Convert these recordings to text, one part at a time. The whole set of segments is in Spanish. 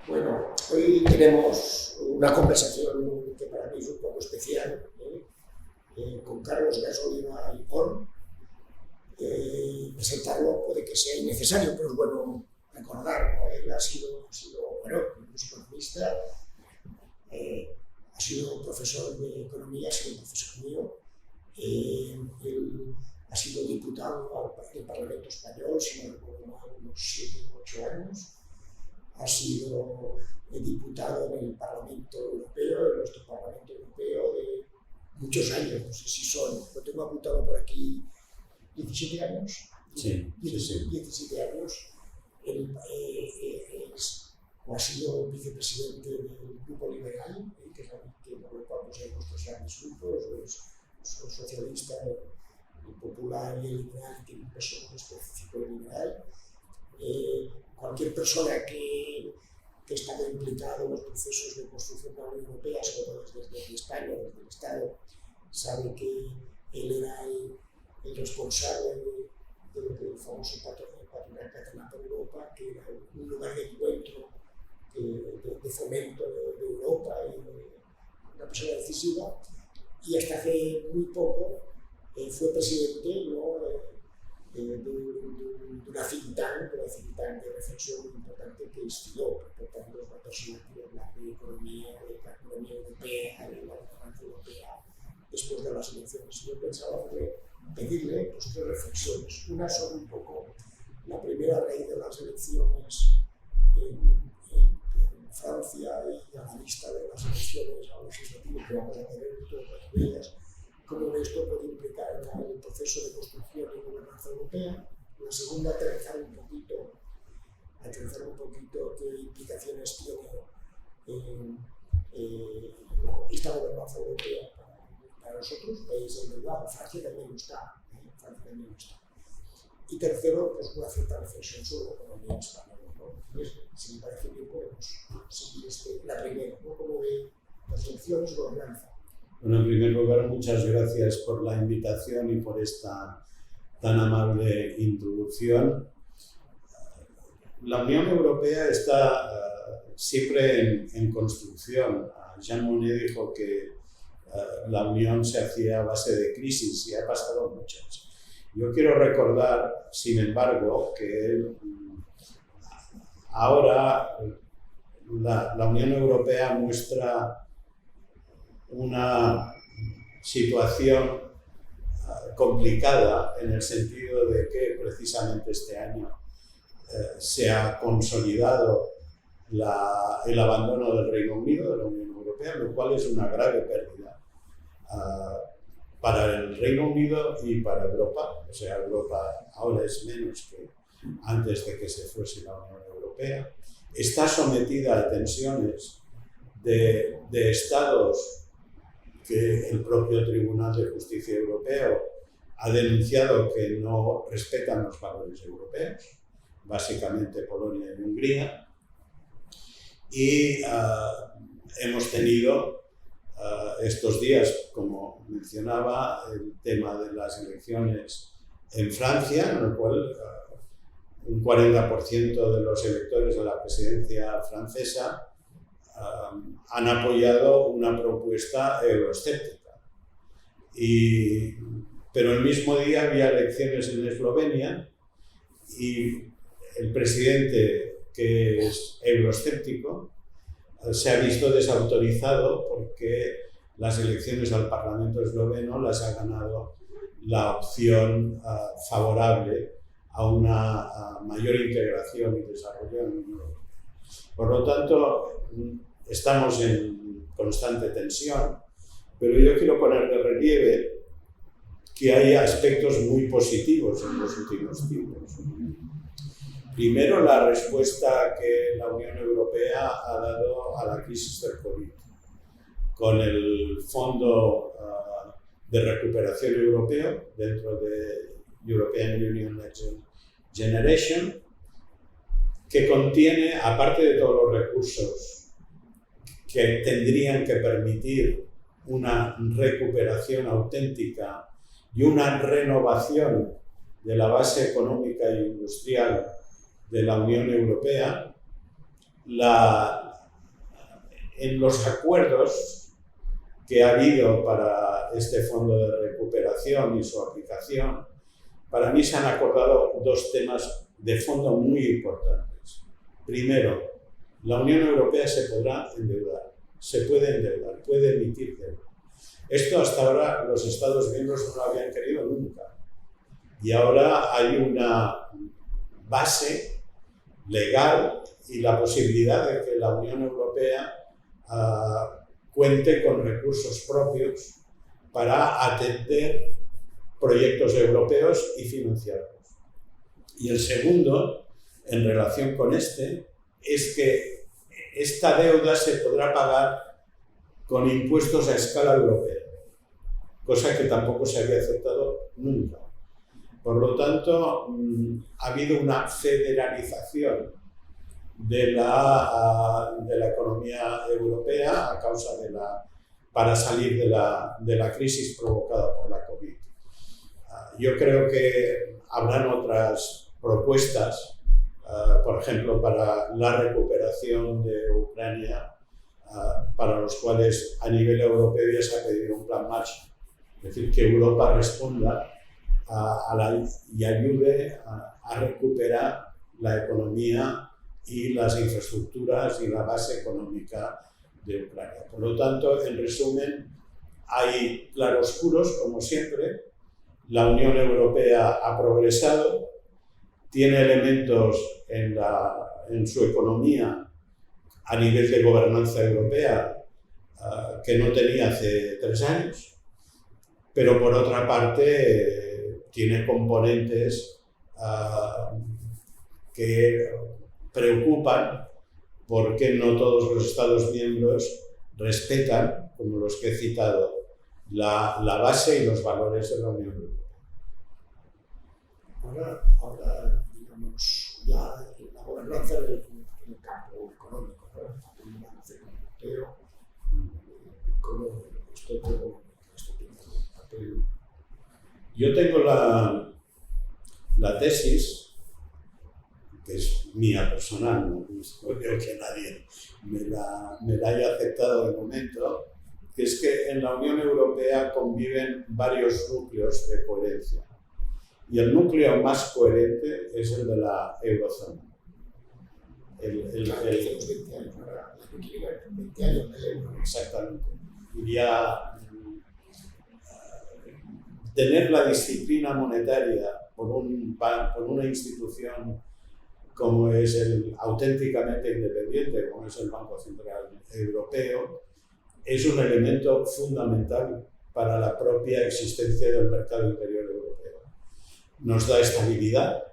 Bueno, hoy tenemos una conversación que para mí es un poco especial, con Carlos Gasolina y Pol. Presentarlo puede que sea innecesario, pero es bueno recordar, ¿no? Él ha sido bueno, un economista, ha sido profesor de economía, ha sido profesor mío. Él ha sido diputado del Parlamento Español, si no recuerdo mal, unos 7 u 8 años. Ha sido diputado en el Parlamento Europeo, en nuestro Parlamento Europeo, de muchos años, no sé si son, lo tengo apuntado por aquí, 17 años. Sí, 17 años. Él ha sido vicepresidente del Grupo Liberal, que es por lo cual hay nuestros grandes grupos, los socialistas, el popular y el liberal, tiene un peso muy específico del liberal. Cualquier persona que ha estado implicado en los procesos de construcción de la Unión Europea, sobre todo desde España, desde el Estado, sabe que él era el responsable del famoso Patronato de Europa, que era un lugar de encuentro, de fomento de Europa, y una persona decisiva. Y hasta hace muy poco fue presidente, ¿no?, de una think tank de reflexión muy importante que es FIOP. Por tanto, es una persona que habla de economía, de la economía europea, de la gobernanza europea después de las elecciones. Yo pensaba pedirle pues 3 reflexiones. Una sobre un poco la primera raíz de las elecciones en Francia y a la vista de las elecciones a legislativas que vamos a tener dentro de las días, cómo esto puede implicar en el proceso de construcción y gobernanza europea. La segunda, aterrizar un poquito qué implicaciones tiene esta gobernanza europea para nosotros, países del lado. Francia también lo está. Y tercero, pues una cierta reflexión sobre la economía española, ¿no? Entonces, si me parece bien, podemos seguir la primera, ¿no? Como de las elecciones, gobernanza. Bueno, en primer lugar, muchas gracias por la invitación y por esta tan amable introducción. La Unión Europea está siempre en construcción. Jean Monnet dijo que la Unión se hacía a base de crisis y ha pasado muchas. Yo quiero recordar, sin embargo, que ahora la Unión Europea muestra una situación complicada en el sentido de que precisamente este año se ha consolidado el abandono del Reino Unido de la Unión Europea, lo cual es una grave pérdida para el Reino Unido y para Europa. O sea, Europa ahora es menos que antes de que se fuese la Unión Europea. Está sometida a tensiones de estados que el propio Tribunal de Justicia Europeo ha denunciado que no respetan los valores europeos, básicamente Polonia y Hungría. Y hemos tenido estos días, como mencionaba, el tema de las elecciones en Francia, en el cual un 40% de los electores de la presidencia francesa han apoyado una propuesta euroescéptica. Pero el mismo día había elecciones en Eslovenia y el presidente, que es euroescéptico, se ha visto desautorizado porque las elecciones al Parlamento esloveno las ha ganado la opción favorable a una mayor integración y desarrollo en la Unión Europea. Por lo tanto, estamos en constante tensión, pero yo quiero poner de relieve que hay aspectos muy positivos en los últimos tiempos. Primero, la respuesta que la Unión Europea ha dado a la crisis del COVID, con el Fondo de Recuperación Europeo dentro de European Union Next Generation, que contiene, aparte de todos los recursos que tendrían que permitir una recuperación auténtica y una renovación de la base económica e industrial de la Unión Europea, en los acuerdos que ha habido para este fondo de recuperación y su aplicación, para mí se han acordado dos temas de fondo muy importantes. Primero, la Unión Europea se podrá endeudar, se puede endeudar, puede emitir deuda. Esto hasta ahora los Estados miembros no lo habían querido nunca. Y ahora hay una base legal y la posibilidad de que la Unión Europea cuente con recursos propios para atender proyectos europeos y financiarlos. Y el segundo, en relación con este, es que esta deuda se podrá pagar con impuestos a escala europea, cosa que tampoco se había aceptado nunca. Por lo tanto, ha habido una federalización de la economía europea a causa para salir de la crisis provocada por la COVID. Yo creo que habrán otras propuestas, por ejemplo, para la recuperación de Ucrania, para los cuales a nivel europeo ya se ha pedido un plan Marshall. Es decir, que Europa responda y ayude a recuperar la economía y las infraestructuras y la base económica de Ucrania. Por lo tanto, en resumen, hay claroscuros, como siempre. La Unión Europea ha progresado, tiene elementos en su economía a nivel de gobernanza europea que no tenía hace 3 años, pero por otra parte tiene componentes que preocupan porque no todos los Estados miembros respetan, como los que he citado, la base y los valores de la Unión Europea. Ahora digamos, la gobernanza en el campo económico, ¿no? El Banco Europeo, como esto tiene un papel. Yo tengo la tesis, que es mía personal, no creo que nadie me la haya aceptado de momento, que es que en la Unión Europea conviven varios núcleos de coherencia. Y el núcleo más coherente es el de la eurozona. Exactamente. Tener la disciplina monetaria por una institución como es el auténticamente independiente, como es el Banco Central Europeo, es un elemento fundamental para la propia existencia del mercado interior europeo. Nos da estabilidad,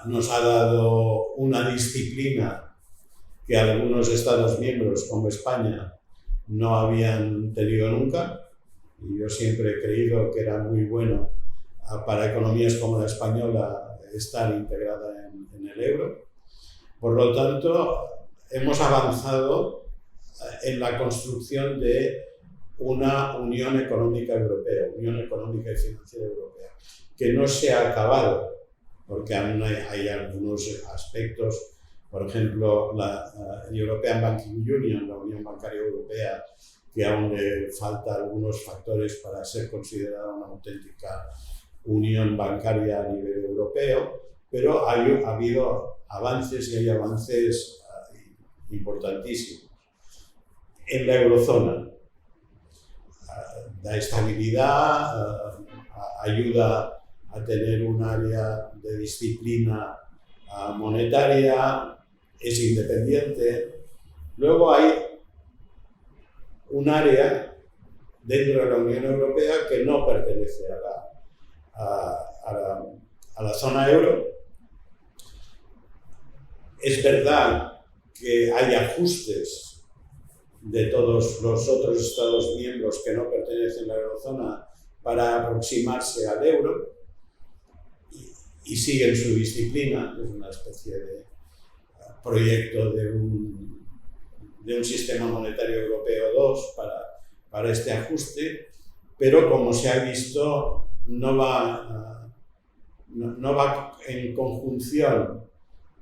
nos ha dado una disciplina que algunos Estados miembros, como España, no habían tenido nunca. Y yo siempre he creído que era muy bueno para economías como la española estar integrada en el euro. Por lo tanto, hemos avanzado en la construcción de una Unión Económica Europea, Unión Económica y Financiera Europea, que no se ha acabado, porque aún hay algunos aspectos, por ejemplo, la European Banking Union, la Unión Bancaria Europea, que aún le falta algunos factores para ser considerada una auténtica unión bancaria a nivel europeo, pero ha habido avances y hay avances importantísimos. En la eurozona, da estabilidad, ayuda a tener un área de disciplina monetaria, es independiente. Luego hay un área dentro de la Unión Europea que no pertenece a la zona euro. Es verdad que hay ajustes de todos los otros Estados miembros que no pertenecen a la eurozona para aproximarse al euro y siguen su disciplina. Es una especie de proyecto de un sistema monetario europeo 2 para este ajuste, pero como se ha visto no va en conjunción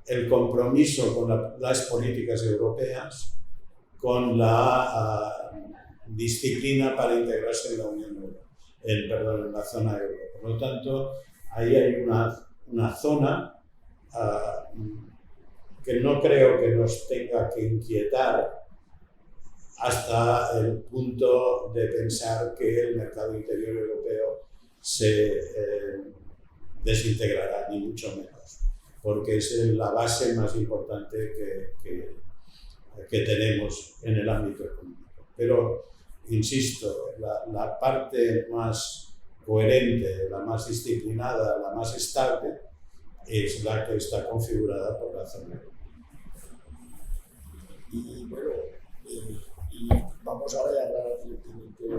el compromiso con las políticas europeas, con la disciplina para integrarse en la Unión Europea, en la zona euro. Por lo tanto, ahí hay una zona que no creo que nos tenga que inquietar hasta el punto de pensar que el mercado interior europeo se desintegrará, ni mucho menos, porque es la base más importante que tenemos en el ámbito económico. Pero, insisto, la parte más coherente, la más disciplinada, la más estable, es la que está configurada por la zona euro. Y bueno, y vamos ahora a hablar directamente de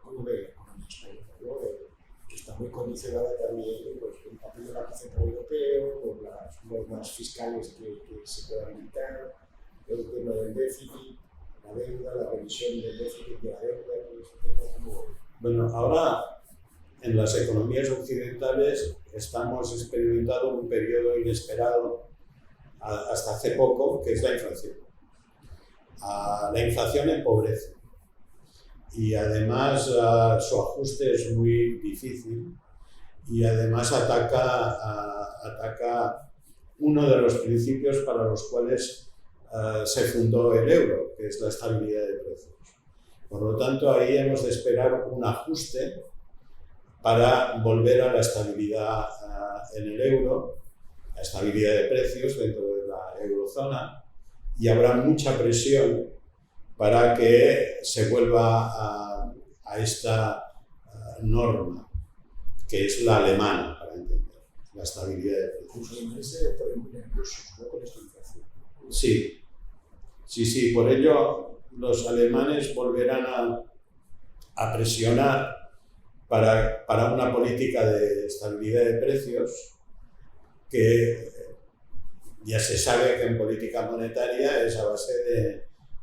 cómo ve la economía española, ¿no? Que está muy condicionada también pues, el papel del Banco Central Europeo, por las normas fiscales que se puedan dictar, el tema del déficit, la deuda, la revisión del déficit de la deuda, todo ese tema como... Bueno, ahora en las economías occidentales estamos experimentando un periodo inesperado hasta hace poco, que es la inflación. La inflación empobrece y además su ajuste es muy difícil y además ataca uno de los principios para los cuales se fundó el euro, que es la estabilidad de precios. Por lo tanto, ahí hemos de esperar un ajuste para volver a la estabilidad en el euro, la estabilidad de precios dentro de la eurozona, y habrá mucha presión para que se vuelva a esta norma, que es la alemana, para entender, la estabilidad de precios. Los alemanes se ponen muy nerviosos, ¿no?, con esta inflación. Sí, por ello los alemanes volverán a presionar para una política de estabilidad de precios que ya se sabe que en política monetaria es a base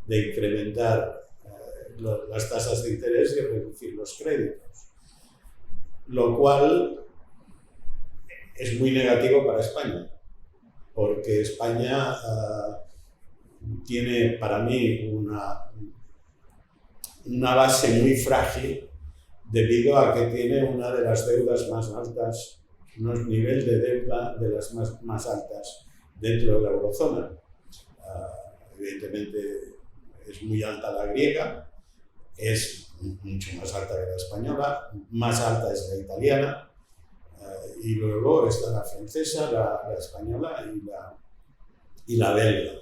de incrementar las tasas de interés y reducir los créditos, lo cual es muy negativo para España, porque España tiene para mí una base muy frágil debido a que tiene una de las deudas más altas, un nivel de deuda de las más altas dentro de la eurozona. Evidentemente es muy alta la griega, es mucho más alta que la española, más alta es la italiana, y luego está la francesa, la española y la belga,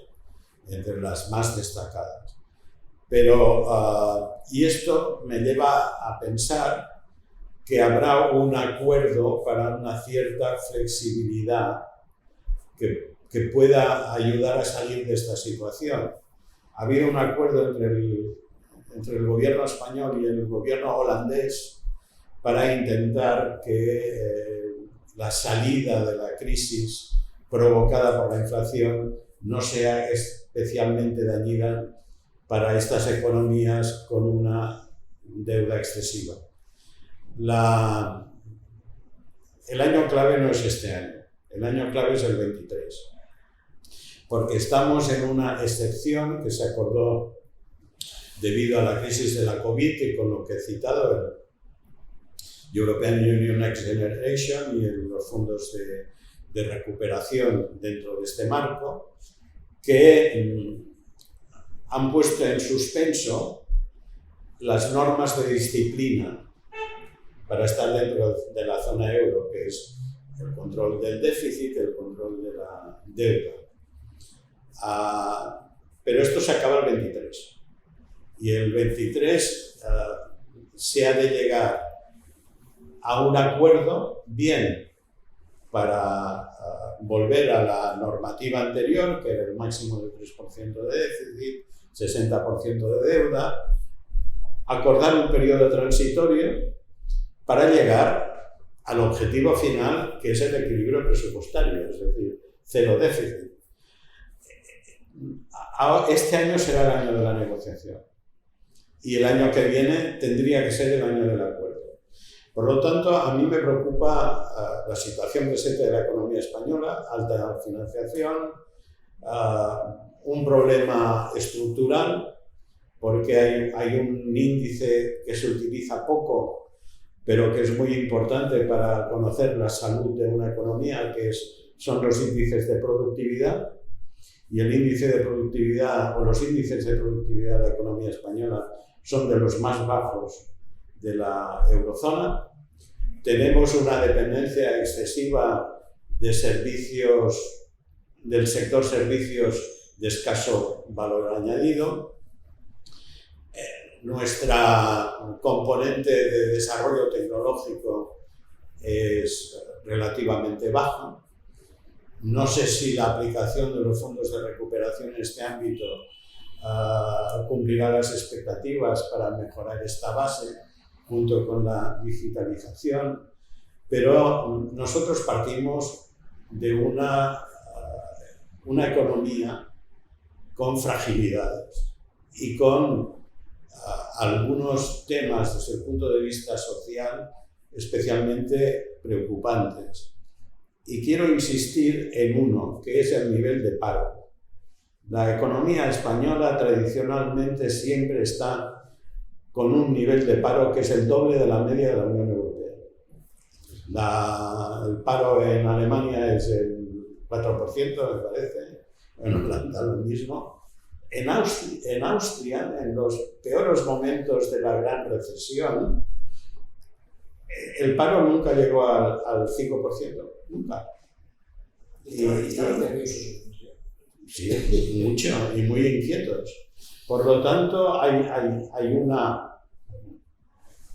entre las más destacadas. Pero, y esto me lleva a pensar que habrá un acuerdo para una cierta flexibilidad que pueda ayudar a salir de esta situación. Ha habido un acuerdo entre el gobierno español y el gobierno holandés para intentar que la salida de la crisis provocada por la inflación no sea especialmente dañina para estas economías con una deuda excesiva. El año clave no es este año, el año clave es el 23, porque estamos en una excepción que se acordó debido a la crisis de la COVID y con lo que he citado, el European Union Next Generation y los fondos de recuperación dentro de este marco, que han puesto en suspenso las normas de disciplina para estar dentro de la zona euro, que es el control del déficit, el control de la deuda. Pero esto se acaba el 23. Y el 23 se ha de llegar a un acuerdo, bien para volver a la normativa anterior, que era el máximo del 3% de déficit, 60% de deuda, acordar un periodo transitorio para llegar al objetivo final, que es el equilibrio presupuestario, es decir, cero déficit. Este año será el año de la negociación y el año que viene tendría que ser el año del acuerdo. Por lo tanto, a mí me preocupa la situación presente de la economía española, alta financiación, un problema estructural, porque hay un índice que se utiliza poco, pero que es muy importante para conocer la salud de una economía, son los índices de productividad. Y el índice de productividad, o los índices de productividad de la economía española, son de los más bajos de la eurozona. Tenemos una dependencia excesiva de servicios, del sector servicios de escaso valor añadido. Nuestra componente de desarrollo tecnológico es relativamente baja. No sé si la aplicación de los fondos de recuperación en este ámbito cumplirá las expectativas para mejorar esta base junto con la digitalización, pero nosotros partimos de una economía con fragilidades y con algunos temas desde el punto de vista social especialmente preocupantes. Y quiero insistir en uno, que es el nivel de paro. La economía española tradicionalmente siempre está con un nivel de paro que es el doble de la media de la Unión Europea. El paro en Alemania es el 4%, me parece, en Holanda lo mismo. En Austria, en los peores momentos de la gran recesión, el paro nunca llegó al 5%, nunca. Estaban nerviosos. Sí, mucho, y muy inquietos. Por lo tanto, hay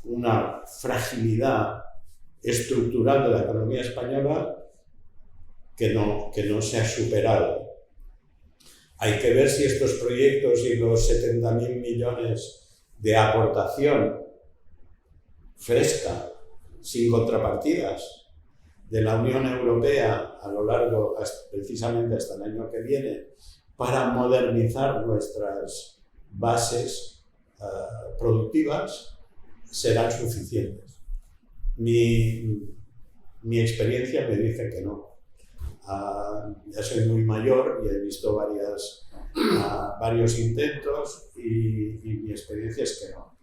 una fragilidad estructural de la economía española que no se ha superado. Hay que ver si estos proyectos y los 70.000 millones de aportación fresca, sin contrapartidas, de la Unión Europea a lo largo, precisamente hasta el año que viene, para modernizar nuestras bases productivas, serán suficientes. Mi experiencia me dice que no. Ya soy muy mayor y he visto varios intentos y mi experiencia es que no.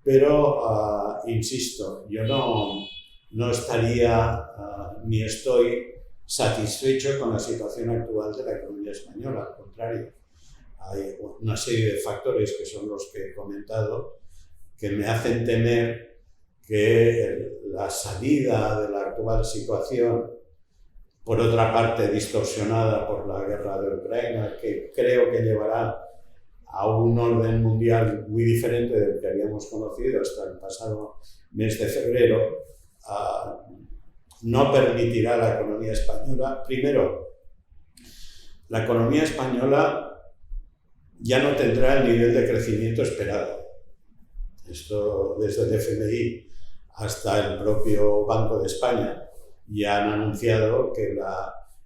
Pero, insisto, yo no estaría ni estoy satisfecho con la situación actual de la economía española. Al contrario, hay una serie de factores que son los que he comentado que me hacen temer que la salida de la actual situación, por otra parte distorsionada por la guerra de Ucrania, que creo que llevará a un orden mundial muy diferente del que habíamos conocido hasta el pasado mes de febrero, no permitirá a la economía española. Primero, la economía española ya no tendrá el nivel de crecimiento esperado. Esto desde el FMI hasta el propio Banco de España ya han anunciado que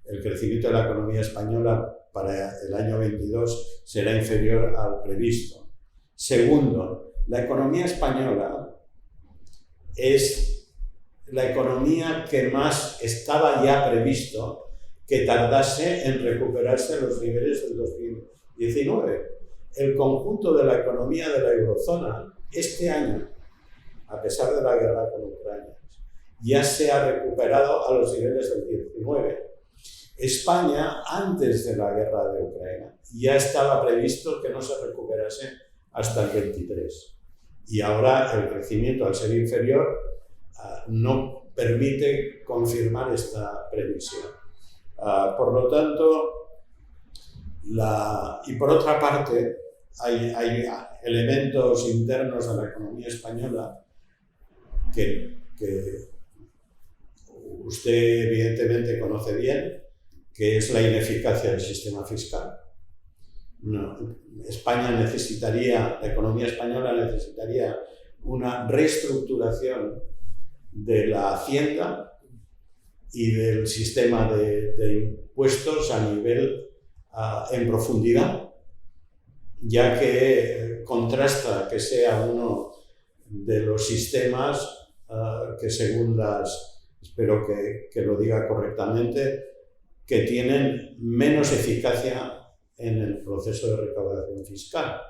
el crecimiento de la economía española para el año 22 será inferior al previsto. Segundo, la economía española es la economía que más estaba ya previsto que tardase en recuperarse a los niveles del 2019. El conjunto de la economía de la eurozona este año, a pesar de la guerra con Ucrania, ya se ha recuperado a los niveles del 19. España, antes de la guerra de Ucrania, ya estaba previsto que no se recuperase hasta el 23. Y ahora el crecimiento, al ser inferior, no permite confirmar esta previsión. Por lo tanto, y por otra parte, hay elementos internos de la economía española que usted evidentemente conoce bien, que es la ineficacia del sistema fiscal. La economía española necesitaría una reestructuración de la hacienda y del sistema de impuestos a nivel en profundidad, ya que contrasta que sea uno de los sistemas que según espero que lo diga correctamente, que tienen menos eficacia en el proceso de recaudación fiscal.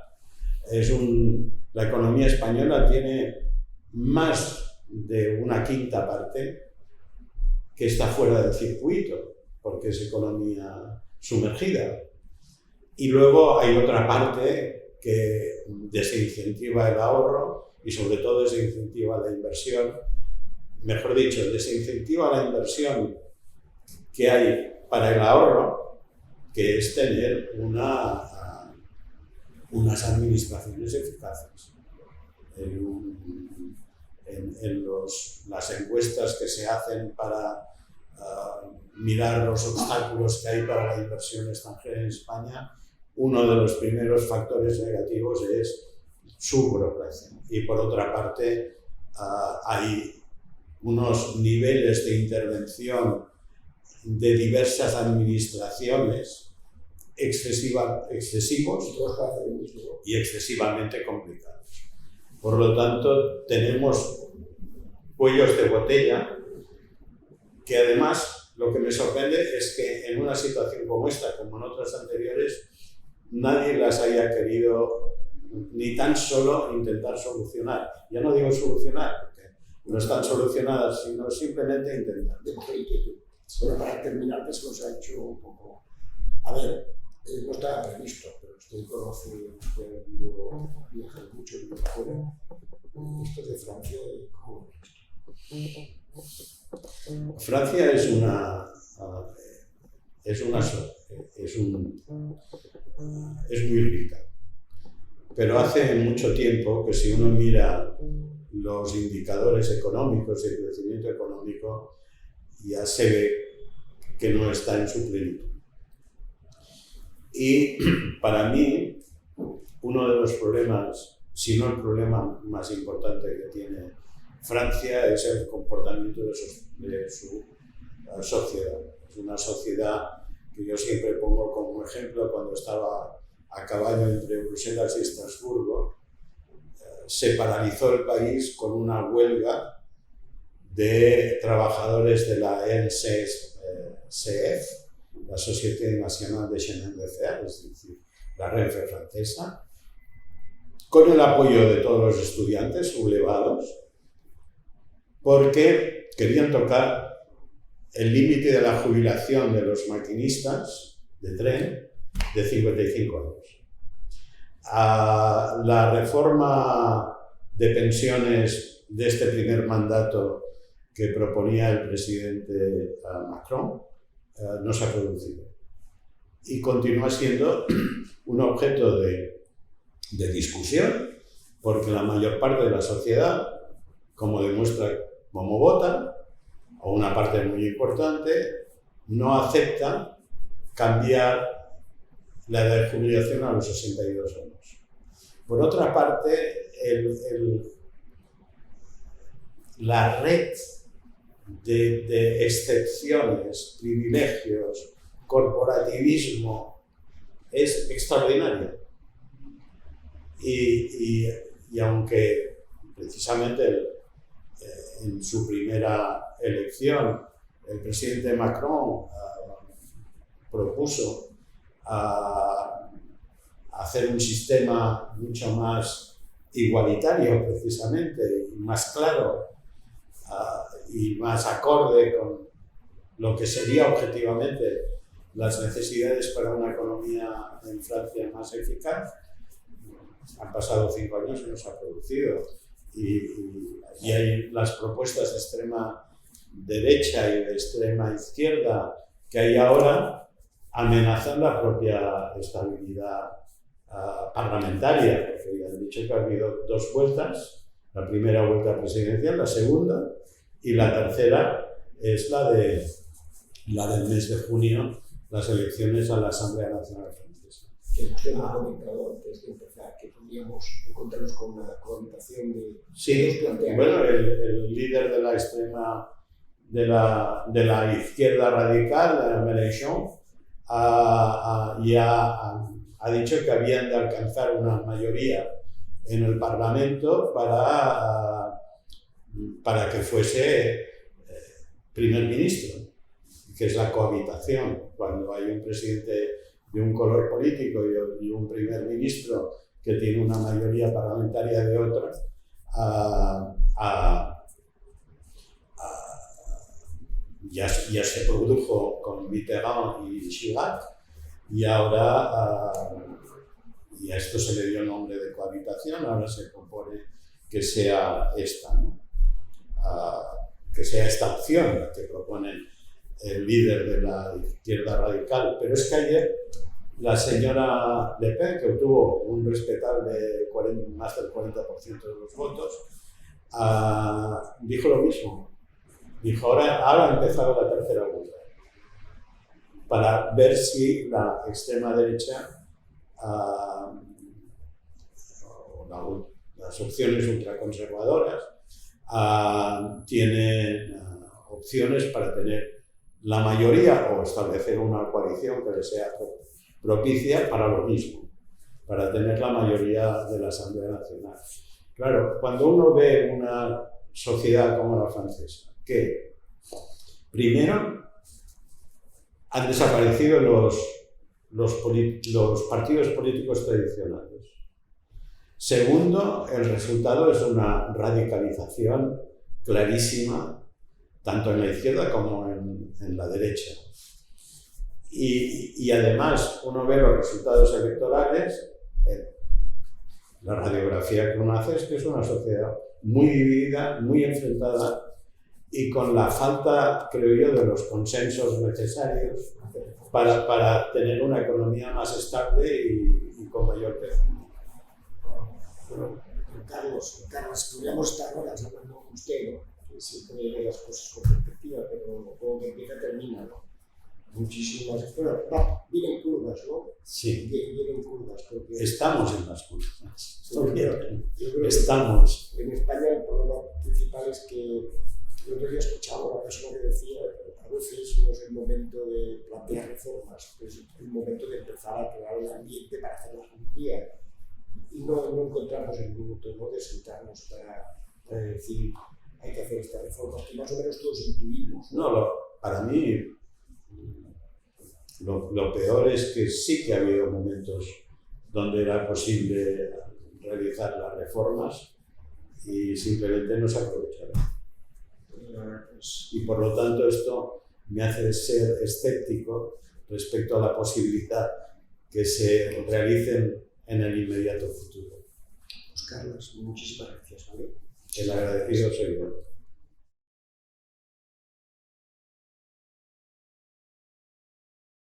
La economía española tiene más de una quinta parte que está fuera del circuito, porque es economía sumergida. Y luego hay otra parte que desincentiva el ahorro y sobre todo desincentiva la inversión. Mejor dicho, desincentiva la inversión que hay para el ahorro, que es tener unas administraciones eficaces. Las encuestas que se hacen para mirar los obstáculos que hay para la inversión extranjera en España, uno de los primeros factores negativos es su burocracia. Y por otra parte, hay unos niveles de intervención de diversas administraciones excesivos y excesivamente complicados. Por lo tanto, tenemos cuellos de botella que además lo que me sorprende es que en una situación como esta, como en otras anteriores, nadie las haya querido ni tan solo intentar solucionar. Ya no digo solucionar, porque no están solucionadas, sino simplemente intentar. Bueno, para terminar, que se nos ha hecho un poco... A ver, no estaba previsto, pero usted conoce que ha habido viajar mucho y fuera. Esto de Francia, ¿cómo es? Francia es muy rica, pero hace mucho tiempo que si uno mira los indicadores económicos y el crecimiento económico, ya se ve que no está en su plenitud. Y para mí, uno de los problemas, si no el problema más importante que tiene Francia, es el comportamiento de su sociedad. Es una sociedad que yo siempre pongo como ejemplo cuando estaba a caballo entre Bruselas y Estrasburgo. Se paralizó el país con una huelga de trabajadores de la NCF, la Société Nationale de Chemin de Fer, es decir, la Renfe francesa, con el apoyo de todos los estudiantes sublevados, porque querían tocar el límite de la jubilación de los maquinistas de tren de 55 años. La reforma de pensiones de este primer mandato que proponía el presidente Macron no se ha producido y continúa siendo un objeto de discusión, porque la mayor parte de la sociedad, como demuestra cómo vota, o una parte muy importante, no acepta cambiar la edad de jubilación a los 62 años. Por otra parte, la red de excepciones, privilegios, corporativismo es extraordinaria. Y aunque precisamente en su primera elección el presidente Macron propuso hacer un sistema mucho más igualitario, precisamente, y más claro, y más acorde con lo que sería objetivamente las necesidades para una economía en Francia más eficaz. Han pasado 5 años y no se ha producido. Y hay las propuestas de extrema derecha y de extrema izquierda que hay ahora amenazan la propia estabilidad parlamentaria, porque ya han dicho que ha habido 2 vueltas, la primera vuelta presidencial, la segunda, y la tercera es la del mes de junio, las elecciones a la Asamblea Nacional Francesa. Que usted me ha comentado antes de empezar, que podríamos encontrarnos con una cohabitación de... Sí, bueno, el líder de la extrema, de la izquierda radical, Mélenchon, ha dicho que habían de alcanzar una mayoría en el Parlamento para para que fuese primer ministro, que es la cohabitación. Cuando hay un presidente de un color político y un primer ministro que tiene una mayoría parlamentaria de otra, ya se produjo con Mitterrand y Chirac, y ahora y a esto se le dio nombre de cohabitación. Ahora se propone que sea esta, ¿no? Que sea esta opción la que propone el líder de la izquierda radical. Pero es que ayer la señora Le Pen, que obtuvo un respetable más del 40% de los votos, dijo lo mismo. Dijo, ahora ha empezado la tercera vuelta, para ver si la extrema derecha, las opciones ultraconservadoras, tienen opciones para tener la mayoría o establecer una coalición que les sea propicia para lo mismo, para tener la mayoría de la Asamblea Nacional. Claro, cuando uno ve una sociedad como la francesa, que primero han desaparecido los partidos políticos tradicionales. Segundo, el resultado es una radicalización clarísima, tanto en la izquierda como en la derecha. Y además uno ve los resultados electorales, la radiografía que uno hace es que es una sociedad muy dividida, muy enfrentada, y con la falta, creo yo, de los consensos necesarios para tener una economía más estable y con mayor crecimiento. Bueno, Carlos, podríamos estar horas hablando con usted, ¿no? Que siempre ve las cosas con perspectiva, pero como que empieza termina, ¿no? Muchísimas. Bueno, vienen curvas, ¿no? Sí. Vienen curvas. Porque estamos en las curvas. Estamos. En España el problema principal es que el otro día escuchaba a una persona que decía que a veces no es el momento de plantear reformas, es el momento de empezar a crear el ambiente para hacerlas un día. Y no encontramos el minuto, ¿no?, de sentarnos para decir hay que hacer esta reforma, que más o menos todos intuimos. No, para mí lo peor es que sí que ha habido momentos donde era posible realizar las reformas y simplemente no se aprovecharon. Y por lo tanto esto me hace ser escéptico respecto a la posibilidad que se realicen en el inmediato futuro. Pues Carlos, muchísimas gracias, ¿vale? El agradecido soy yo.